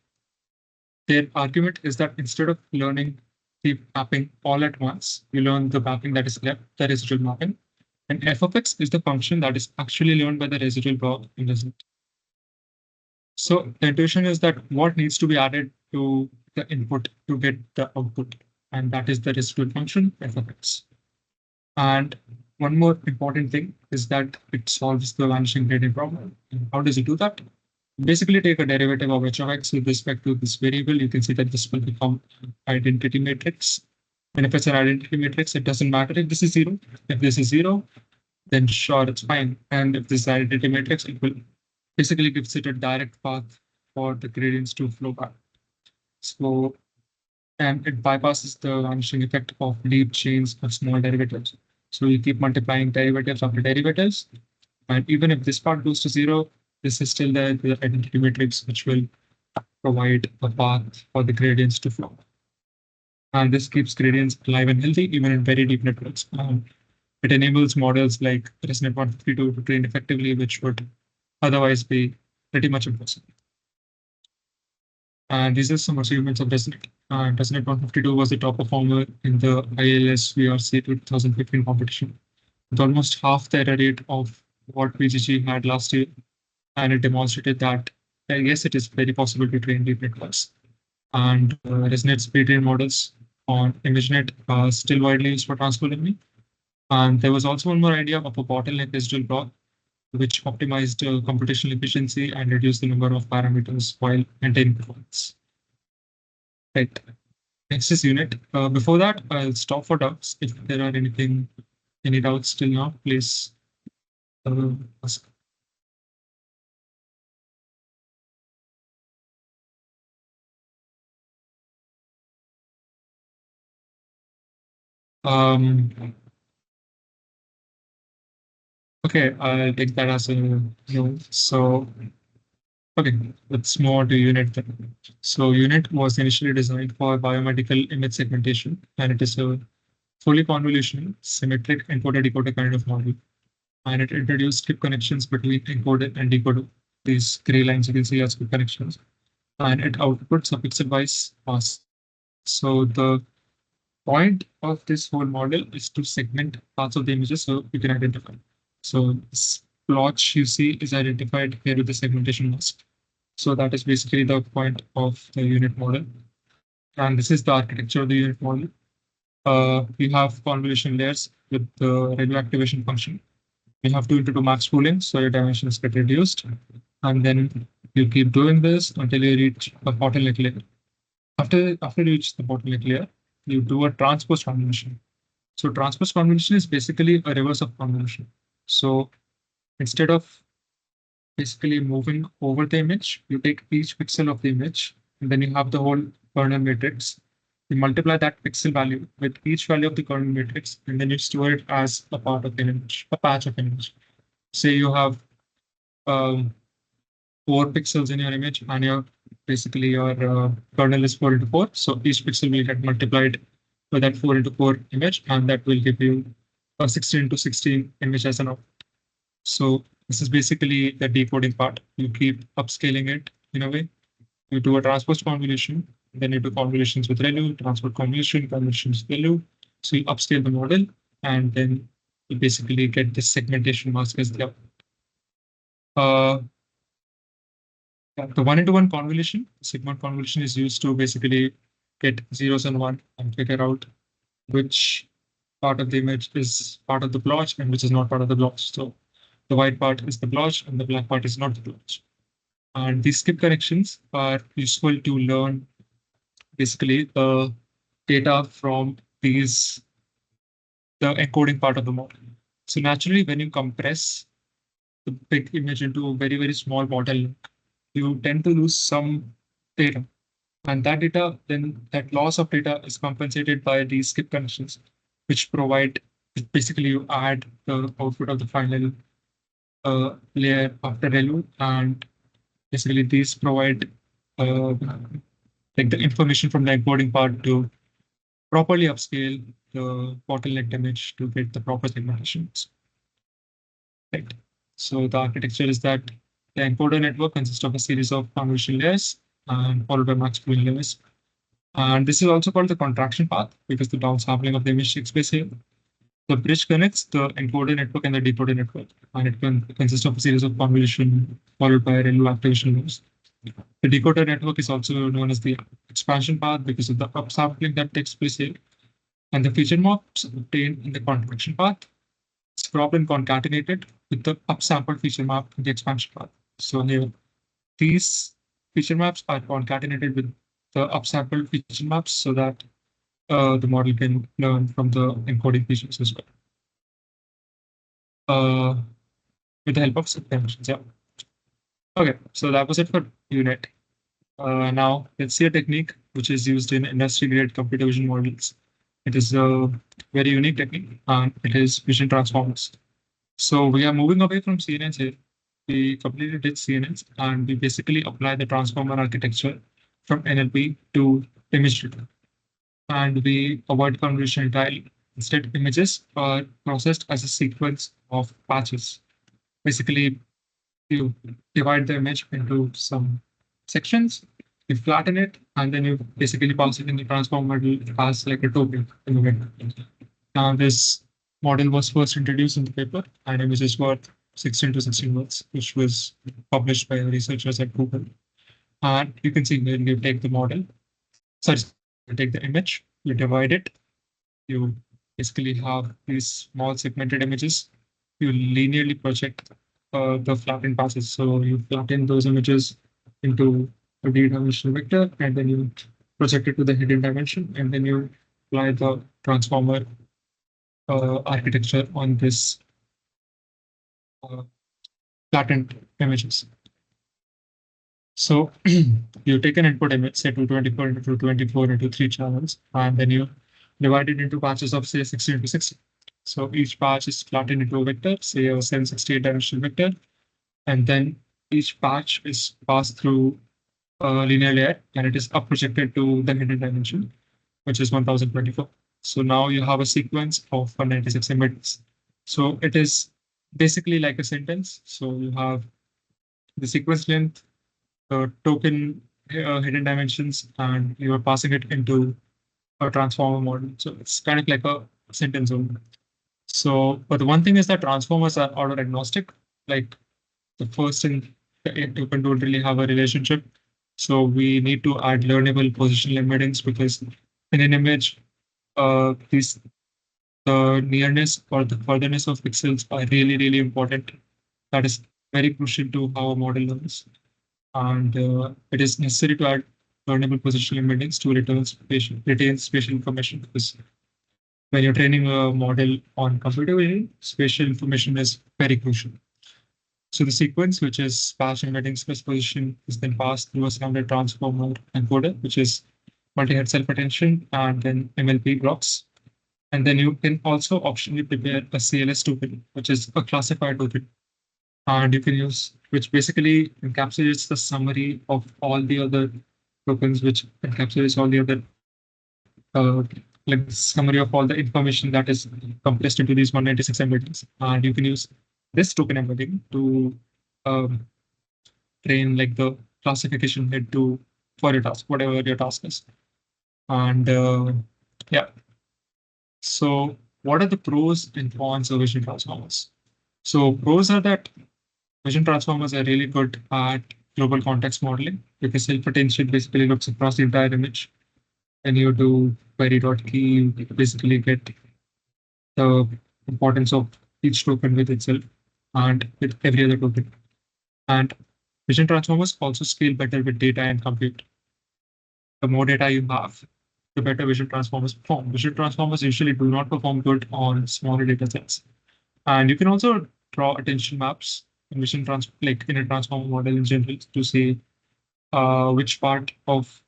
their argument is that instead of learning the mapping all at once, you learn the mapping that is left, the residual mapping. And f of x is the function that is actually learned by the residual block in ResNet. So the intuition is that what needs to be added to the input to get the output, and that is the residual function f of x. And one more important thing is that it solves the vanishing gradient problem. And how does it do that? Basically, take a derivative of h of x with respect to this variable. You can see that this will become identity matrix. And if it's an identity matrix, it doesn't matter if this is 0. If this is 0, then sure, it's fine. And if this is identity matrix, it will basically gives it a direct path for the gradients to flow back. So and it bypasses the vanishing effect of deep chains of small derivatives. So you keep multiplying derivatives after derivatives, and even if this part goes to zero, this is still there with the identity matrix, which will provide a path for the gradients to flow. And this keeps gradients alive and healthy even in very deep networks. It enables models like ResNet 152 to train effectively, which would otherwise be pretty much impossible. And these are some achievements of ResNet. ResNet 152 was the top performer in the ILS VRC 2015 competition, with almost half the error rate of what VGG had last year. And it demonstrated that, yes, it is very possible to train deep networks. And ResNet's pre-trained models on ImageNet are still widely used for transfer learning. And there was also one more idea of a bottleneck residual block, which optimized computational efficiency and reduced the number of parameters while maintaining performance. Right. Next is unit. Before that, I'll stop for doubts. If there are any doubts till now, please ask. Um, okay, I'll take that as a no. So, okay, let's move on to unit then. So, unit was initially designed for biomedical image segmentation, and it is a fully convolutional, symmetric encoder-decoder kind of model. And it introduced skip connections between encoder and decoder. These gray lines you can see are skip connections, and it outputs a pixel-wise pass. So the point of this whole model is to segment parts of the images so you can identify. So this blotch you see is identified here with the segmentation mask. So that is basically the point of the unit model. And this is the architecture of the unit model. We have convolution layers with the ReLU activation function. We have 2 into 2 max pooling, so your dimensions get reduced. And then you keep doing this until you reach a bottleneck layer. After you reach the bottleneck layer, you do a transpose convolution. So transpose convolution is basically a reverse of convolution. So instead of basically moving over the image, you take each pixel of the image, and then you have the whole kernel matrix. You multiply that pixel value with each value of the kernel matrix, and then you store it as a part of an image, a patch of an image. Say you have um, 4 pixels in your image, and your kernel is 4 into 4. So each pixel will get multiplied by that 4 into 4 image, and that will give you a 16 into 16 image as an output. So this is basically the decoding part. You keep upscaling it in a way. You do a transpose convolution, then you do convolutions with ReLU, transpose convolution, convolutions with ReLU. So you upscale the model, and then you basically get this segmentation mask as the output. The 1-into-1 convolution, segment convolution, is used to basically get zeros and one and figure out which part of the image is part of the blotch and which is not part of the blotch. So the white part is the blotch and the black part is not the blotch. And these skip connections are useful to learn basically the data from the encoding part of the model. So naturally, when you compress the big image into a very, very small bottleneck, you tend to lose some data. And that data, then that loss of data is compensated by these skip connections, which provide, basically you add the output of the final layer after ReLU, and basically these provide like the information from the encoding part to properly upscale the bottleneck image to get the proper segmentations. Right. So the architecture is that the encoder network consists of a series of convolution layers and followed by max pooling layers. And this is also called the contraction path because the downsampling of the image takes place here. The bridge connects the encoder network and the decoder network, and it consists of a series of convolution followed by ReLU activation layers. The decoder network is also known as the expansion path because of the upsampling that takes place here. And the feature maps obtained in the contraction path is cropped and concatenated with the upsampled feature map in the expansion path. So here, these feature maps are concatenated with the upsampled feature maps so that the model can learn from the encoding features as well. With the help of subdimensions, yeah. Okay, so that was it for unit. Now let's see a technique which is used in industry-grade computer vision models. It is a very unique technique, and it is vision transformers. So we are moving away from CNNs here. We completely did CNNs, and we basically apply the transformer architecture from NLP to image data. And we avoid convolution entirely. Instead, images are processed as a sequence of patches. Basically, you divide the image into some sections, you flatten it, and then you basically pass it in the transformer model as like a token in the way. Now, this model was first introduced in the paper, and images worth 16 to 16 words, which was published by researchers at Google. And you can see when you take the model, sorry, you take the image, you divide it, you basically have these small segmented images. You linearly project the flattened passes. So you flatten those images into a d-dimensional vector, and then you project it to the hidden dimension, and then you apply the transformer architecture on this uh, flattened images. So you take an input image, say 224 into 224 into 3 channels, and then you divide it into patches of say 60 into 60. So each patch is flattened into a vector, say a 768 dimensional vector, and then each patch is passed through a linear layer, and it is up projected to the hidden dimension, which is 1024. So now you have a sequence of 196 images. So it is basically like a sentence. So you have the sequence length, the token hidden dimensions, and you are passing it into a transformer model. So it's kind of like a sentence only. So, but the one thing is that transformers are order agnostic. Like the first and the end token don't really have a relationship. So we need to add learnable positional embeddings because in an image, these the nearness or the furtherness of pixels are really, really important. That is very crucial to how a model learns. And it is necessary to add learnable positional embeddings to retain spatial information because when you're training a model on computer vision, spatial information is very crucial. So the sequence, which is sparse embeddings plus position, is then passed through a standard transformer encoder, which is multi-head self-attention, and then MLP blocks. And then you can also optionally prepare a CLS token, which is a classified token. And you can use, which basically encapsulates the summary of all the other tokens, which encapsulates all the other like summary of all the information that is compressed into these 196 embeddings. And you can use this token embedding to um, train like the classification head to for your task, whatever your task is. And yeah, so what are the pros and cons of vision transformers? So pros are that vision transformers are really good at global context modeling because self-attention basically looks across the entire image. And you do query.key, you basically get the importance of each token with itself and with every other token. And vision transformers also scale better with data and compute. The more data you have, the better vision transformers perform. Vision transformers usually do not perform good on smaller data sets. And you can also draw attention maps in like in a transformer model in general to say which part of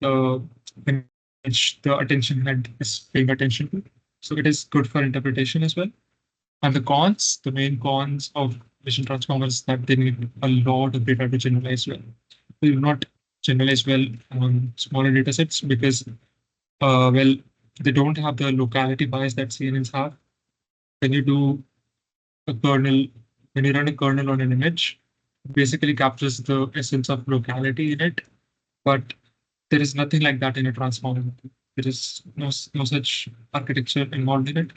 the image the attention head is paying attention to. So it is good for interpretation as well. And the cons, the main cons of vision transformers is that they need a lot of data to generalize well. They do not generalize well on smaller data sets because, well, they don't have the locality bias that CNNs have. When you do a kernel, when you run a kernel on an image, it basically captures the essence of locality in it, but there is nothing like that in a transformer. There is no such architecture involved in it.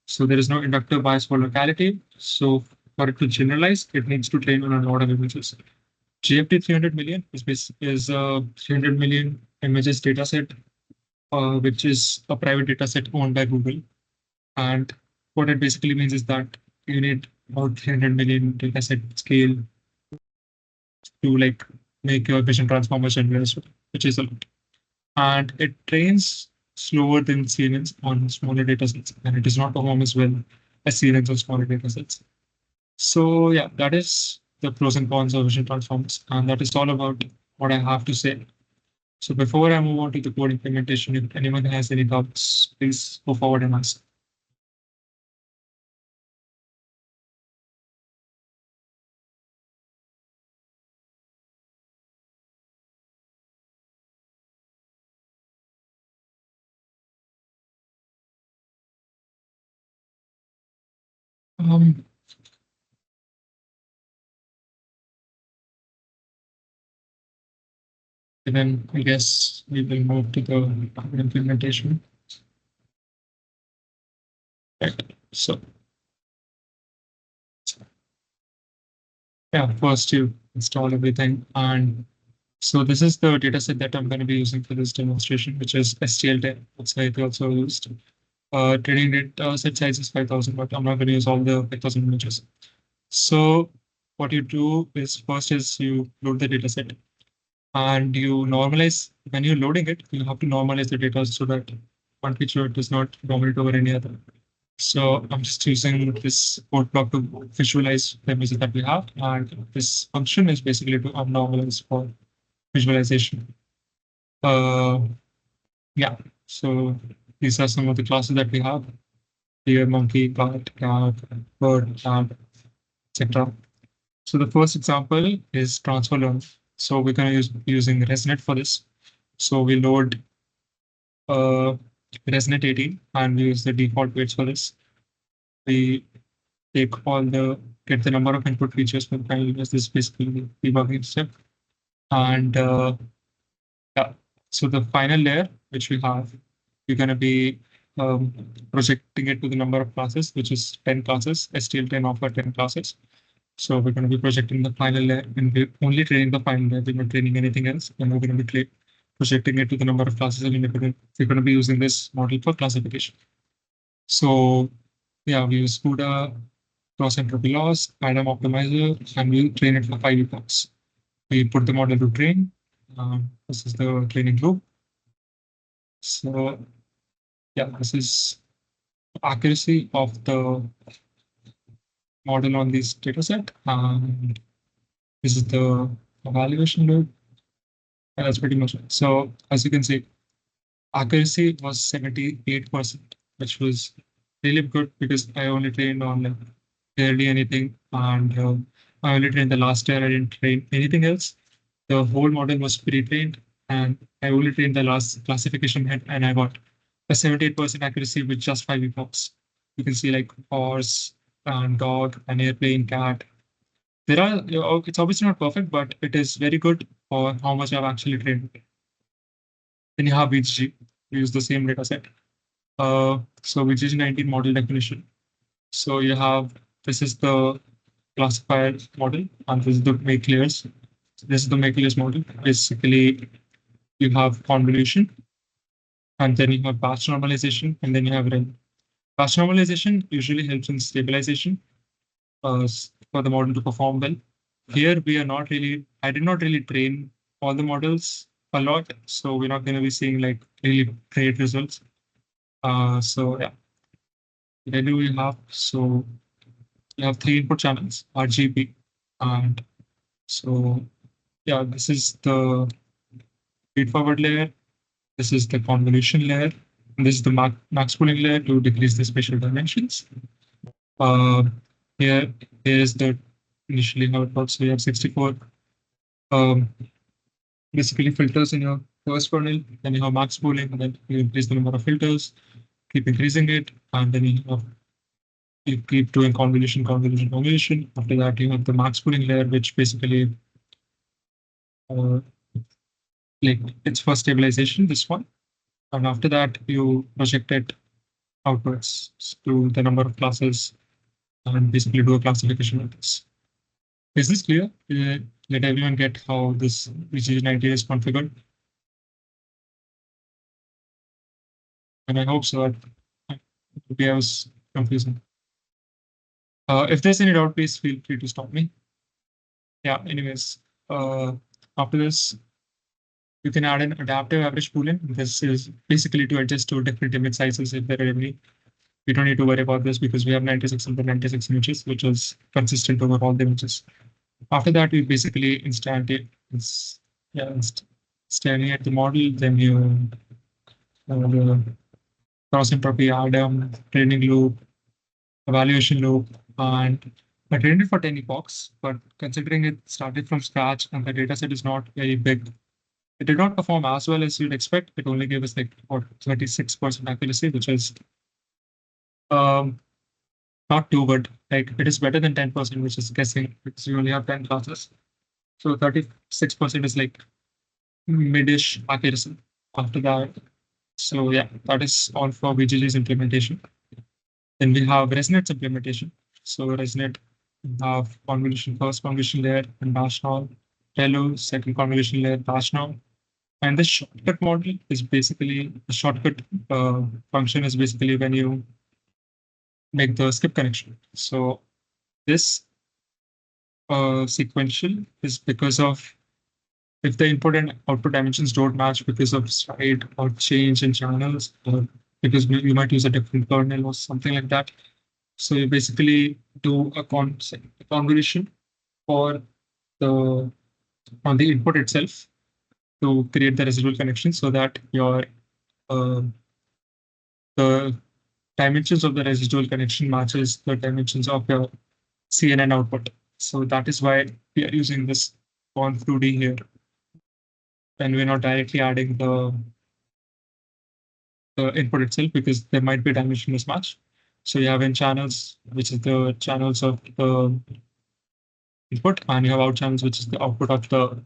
So there is no inductive bias for locality. So for it to generalize, it needs to train on a lot of images. GFT 300 million is a 300 million images dataset, which is a private dataset owned by Google. And what it basically means is that you need about 300 million dataset scale to like make your vision transformer generalize, which is a lot. And it trains slower than CNNs on smaller datasets, and it does not perform as well as CNNs on smaller datasets. So yeah, that is the pros and cons of vision transformers, and that is all about what I have to say. So before I move on to the code implementation, if anyone has any doubts, please go forward and ask. Um, then I guess we will move to the implementation. Right. So yeah, first you install everything. And so this is the dataset that I'm going to be using for this demonstration, which is STL10. That's why we also used. Training data set size is 5,000, but I'm not going to use all the 5,000 images. So what you do is first is you load the dataset and you normalize. When you're loading it, you have to normalize the data so that one feature does not dominate over any other. So I'm just using this code block to visualize the images that we have. And this function is basically to abnormalize for visualization. Yeah, so these are some of the classes that we have. Deer, monkey, bat, cat, bird, ant, etc. So the first example is transfer learn. So we're going to use using ResNet for this. So we load uh, ResNet 18 and we use the default weights for this. We take all the get the number of input features from final. This is basically debugging step. And yeah, so the final layer which we have, we're going to be projecting it to the number of classes, which is 10 classes. STL10 offer 10 classes. So we're going to be projecting the final layer and we're only training the final layer. We're not training anything else. And we're going to be projecting it to the number of classes. And we're going to be using this model for classification. So yeah, we use CUDA, cross entropy loss, Adam optimizer, and we train it for 5 epochs. We put the model to train. This is the training loop. So yeah, this is accuracy of the model on this data set. And this is the evaluation loop. And that's pretty much it. So as you can see, accuracy was 78%, which was really good because I only trained on like barely anything. And I only trained the last year. I didn't train anything else. The whole model was pre-trained and I only trained the last classification head and I got a 78% accuracy with just 5 epochs. You can see like horse and dog, an airplane, cat. There are, it's obviously not perfect, but it is very good for how much I've actually trained. Then you have VGG, we use the same data set. So VGG 19 model definition. So you have, this is the classifier model and this is the make layers. This is the make layers model. Basically, you have convolution and then you have batch normalization and then you have REM. Batch normalization usually helps in stabilization for the model to perform well. Here we are not really, I did not really train all the models a lot, so we're not going to be seeing like really great results. So yeah, then we have, so you have 3 input channels, RGB, and so yeah, this is the feed-forward layer, this is the convolution layer, and this is the max pooling layer to decrease the spatial dimensions. Uh, here is the initially how it works. So you have 64 basically filters in your first kernel, then you have max pooling, and then you increase the number of filters, keep increasing it, and then you keep doing convolution, convolution, convolution. After that, you have the max pooling layer, which basically uh, like it's for stabilization, this one. And after that, you project it outwards to the number of classes and basically do a classification of this. Is this clear? Let everyone get how this VGG90 is configured. And I hope so. Maybe I was confusing. If there's any doubt, please feel free to stop me. Yeah, anyways, after this, you can add an adaptive average pooling. This is basically to adjust to different image sizes if there are any. We don't need to worry about this because we have 96 and 96 images, which is consistent over all the images. After that, we basically instantiate this. staring at the model, then you cross entropy, Adam, training loop, evaluation loop, and I trained it for 10 epochs, but considering it started from scratch and the dataset is not very big, it did not perform as well as you'd expect. It only gave us like what 36% accuracy, which is um, not too good. Like it is better than 10%, which is guessing because you only have 10 classes. So 36% is like mid-ish accuracy after that. So yeah, that is all for VGG's implementation. Then we have ResNet's implementation. So ResNet, we have convolution, first convolution layer and dash now, Tello, second convolution layer, dash now. And the shortcut model is basically the shortcut function is basically when you make the skip connection. So this sequential is because of if the input and output dimensions don't match because of stride or change in channels, or because you might use a different kernel or something like that. So you basically do a convolution for the on the input itself to create the residual connection so that your uh, the dimensions of the residual connection matches the dimensions of your CNN output. So that is why we are using this conv2d here. And we're not directly adding the input itself because there might be a dimension mismatch. So you have in channels, which is the channels of the input, and you have out channels, which is the output of the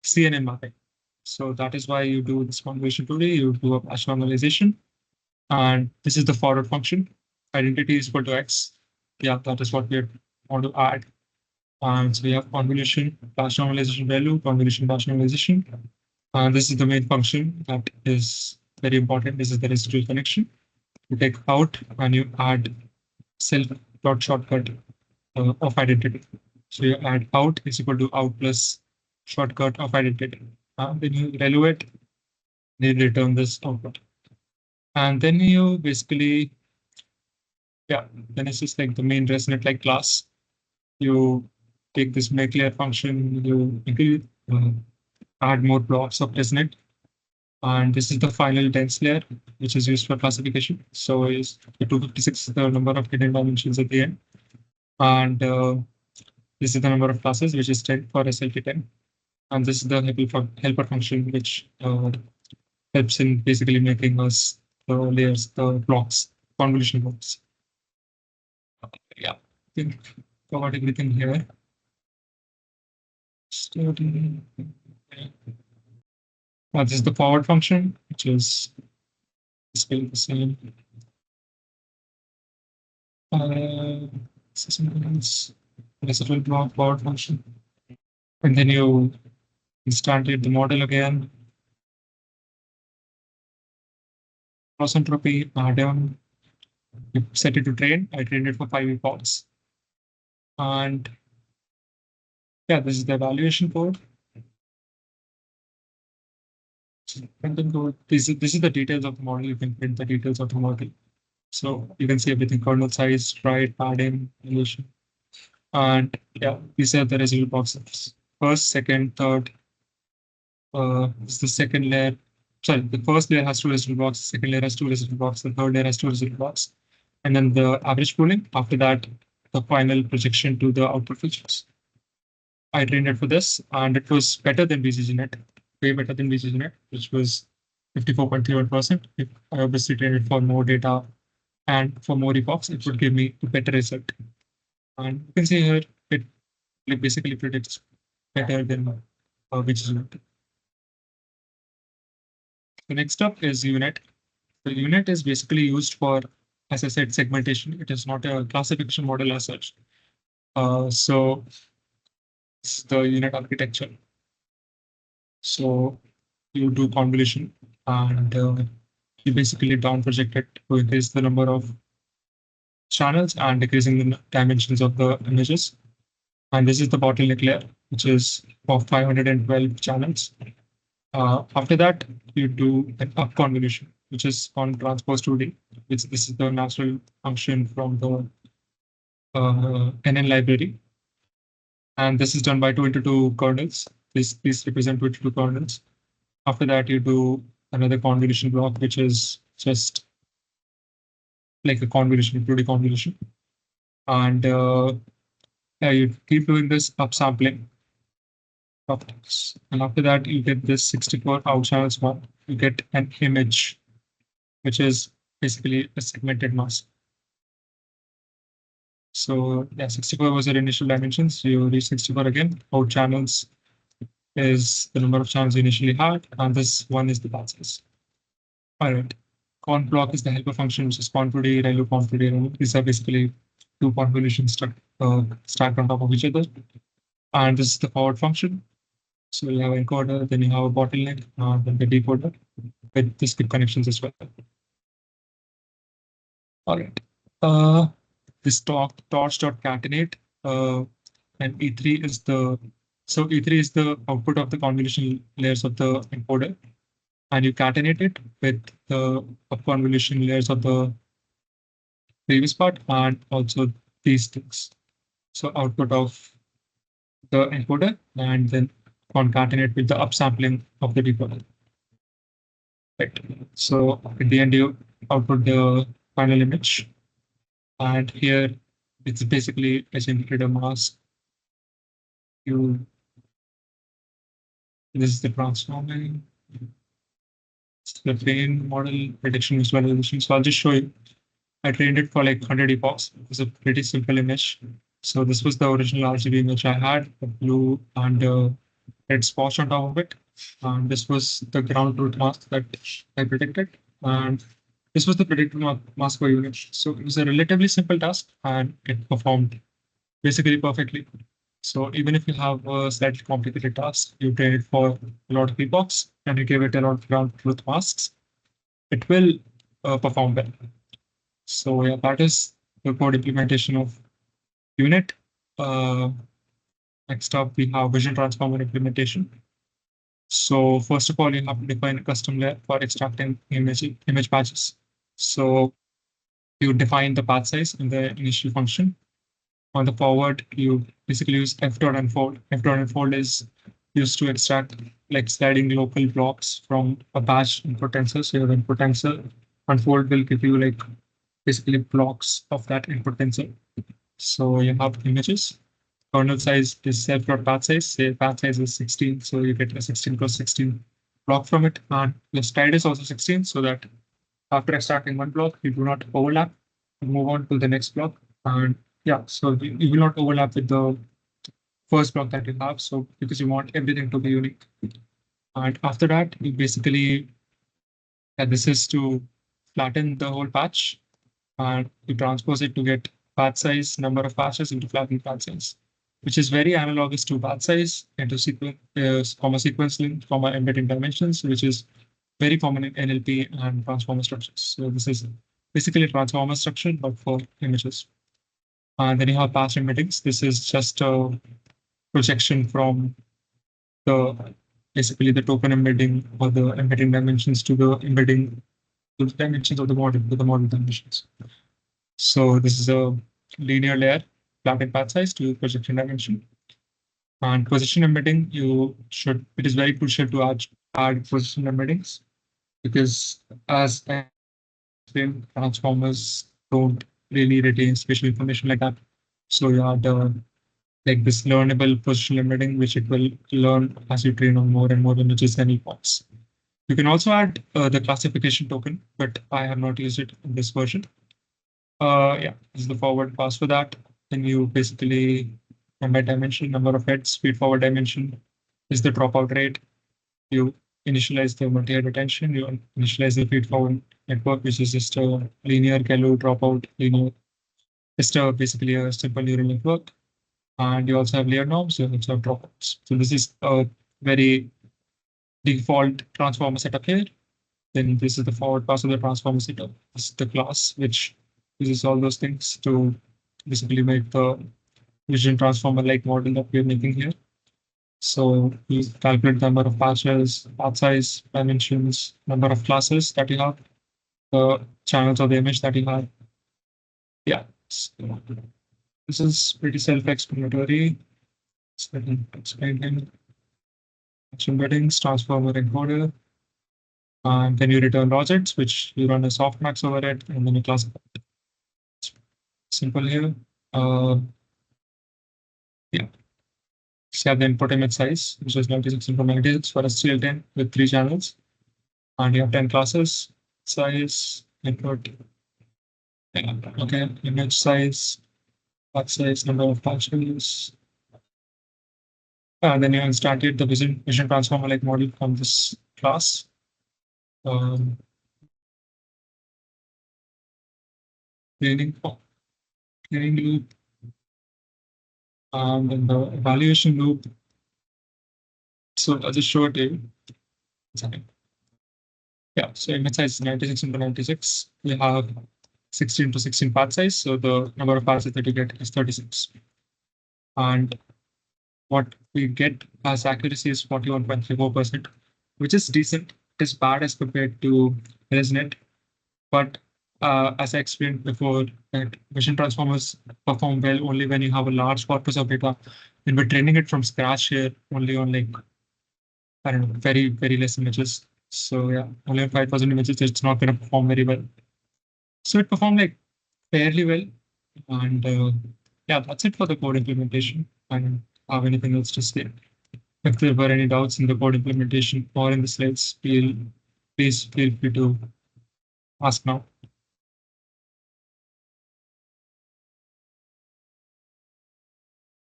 CNN mapping. So that is why you do this convolution today. You do a patch normalization, and this is the forward function. Identity is equal to x. Yeah, that is what we want to add. And so we have convolution, patch normalization value, convolution, patch normalization. And this is the main function that is very important. This is the residual connection. You take out and you add self dot shortcut of identity. So you add out is equal to out plus shortcut of identity. Then you evaluate, then you return this output. And then you basically, yeah, then it's just like the main ResNet like class. You take this make layer function, you increase, add more blocks of ResNet. And this is the final dense layer, which is used for classification. So is the 256 the number of hidden dimensions at the end. And this is the number of classes, which is 10 for SLT10. And this is the helper function, which helps in basically making us the layers, the blocks, convolution blocks. Yeah, I think covered everything here. This is the forward function, which is basically the same. This is residual block forward function. And then you instantiate the model again. Cross entropy, Adam, you set it to train. I trained it for 5 epochs. And yeah, this is the evaluation code. This is the details of the model. You can print the details of the model. So you can see everything, kernel size, stride, padding, evaluation. And yeah, these are the residual boxes. First, second, third. This is the second layer. Sorry, the first layer has 2 residual blocks, the second layer has 2 residual blocks, the third layer has 2 residual blocks. And then the average pooling. After that, the final projection to the output features. I trained it for this, and it was better than VGGNet, way better than VGGNet, which was 54.31%. If I obviously trained it for more data and for more epochs, it would give me a better result. And you can see here, it basically predicts better than VGGNet. The next up is UNet. The UNet is basically used for, as I said, segmentation. It is not a classification model as such. So this is the UNet architecture. So you do convolution and you basically down project it to increase the number of channels and decreasing the dimensions of the images. And this is the bottleneck layer, which is of 512 channels. After that, you do an up convolution, which is on transpose 2D, which this is the natural function from the NN library. And this is done by 2 into 2 kernels. these represent which two coordinates. After that, you do another convolution block, which is just like a convolution, 2D convolution. And you keep doing this upsampling properties. And after that, you get this 64 out channels one. You get an image, which is basically a segmented mask. So yeah, 64 was your initial dimensions. You reach 64 again. Out channels is the number of channels you initially had, and this one is the path size. All right. Conv block is the helper function, which is conv2d, ReLU, conv2d, ReLU. These are basically two convolutions stacked on top of each other. And this is the forward function. So you have encoder, then you have a bottleneck, then the decoder with the skip connections as well. All right. This torch.catenate and E3 is the output of the convolution layers of the encoder, and you catenate it with the convolution layers of the previous part and also these things. So output of the encoder and then concatenate with the upsampling of the decoder. Right. So at the end, you output the final image. And here it's basically a generated mask. This is the transforming. It's the plane model prediction visualization. So I'll just show you. I trained it for like 100 epochs. It's a pretty simple image. So this was the original RGB image I had, the blue and red spots on top of it. And this was the ground truth mask that I predicted. And this was the predicted mask for unit. So it was a relatively simple task and it performed basically perfectly. So even if you have a slightly complicated task, you train it for a lot of epochs and you give it a lot of ground truth masks, it will perform well. So yeah, that is the code implementation of unit. Next up, we have vision transformer implementation. So first of all, you have to define a custom layer for extracting image patches. So you define the path size in the initial function. On the forward, you basically use f.unfold. F.unfold is used to extract like sliding local blocks from a batch input tensor. So your input tensor unfold will give you like basically blocks of that input tensor. So you have images. Kernel size is self.path size. Say path size is 16, so you get a 16 cross 16 block from it. And the slide is also 16, so that after extracting one block, you do not overlap. You move on to the next block. And yeah, so you will not overlap with the first block that you have. So because you want everything to be unique. And after that, you basically, this is to flatten the whole patch. And you transpose it to get path size, number of patches into flattened path size, which is very analogous to path size into sequence length, embedding dimensions, which is very common in NLP and transformer structures. So this is basically a transformer structure, but for images. And then you have past embeddings. This is just a projection from basically the token embedding or the embedding dimensions to the embedding to the dimensions of the model, to the model dimensions. So this is a linear layer, flattened path size to projection dimension. And position embedding, it is very crucial to add position embeddings because as I explained, transformers don't really retain spatial information like that. So you add like this learnable positional embedding, which it will learn as you train on more and more images and epochs. You can also add the classification token, but I have not used it in this version. Yeah, this is the forward pass for that. Then you basically embed dimension, number of heads, feed forward dimension is the dropout rate. You initialize the multi-head attention, you initialize the feed forward network, which is just a linear Gallo dropout, just basically a simple neural network. And you also have layer norms, you also have dropouts. So this is a very default transformer setup here. Then this is the forward pass of the transformer setup. This is the class, which uses all those things to basically make the vision transformer-like model that we're making here. So you calculate the number of patches, path size, dimensions, number of classes that you have, the channels of the image that you have. Yeah, so this is pretty self-explanatory. So I can explain embeddings, transformer encoder, and then you return logics, which you run a softmax over it, and then you classify it. Simple here. Yeah. So you have the input image size, which is 96 into 96 for SCL10 with 3 channels. And you have 10 classes, size, input. Yeah. Okay, image size, part size, number of partials. And then you instantiate the vision transformer like model from this class. Training loop, and then the evaluation loop. So I'll just show it to you. Yeah, so image size is 96 into 96. We have 16 to 16 part size. So the number of parts that you get is 36. And what we get as accuracy is 41.34%, which is decent. It is bad as compared to ResNet. But as I explained before, that vision transformers perform well only when you have a large corpus of data. And we're training it from scratch here only on like, I don't know, very, very less images. So yeah, only on 5,000 images, it's not going to perform very well. So it performed like fairly well. And yeah, that's it for the code implementation. I don't have anything else to say. If there were any doubts in the code implementation or in the slides, please feel free to ask now.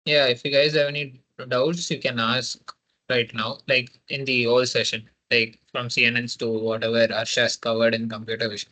Yeah, if you guys have any doubts, you can ask right now, like in the whole session, like from CNNs to whatever Arsha's covered in computer vision.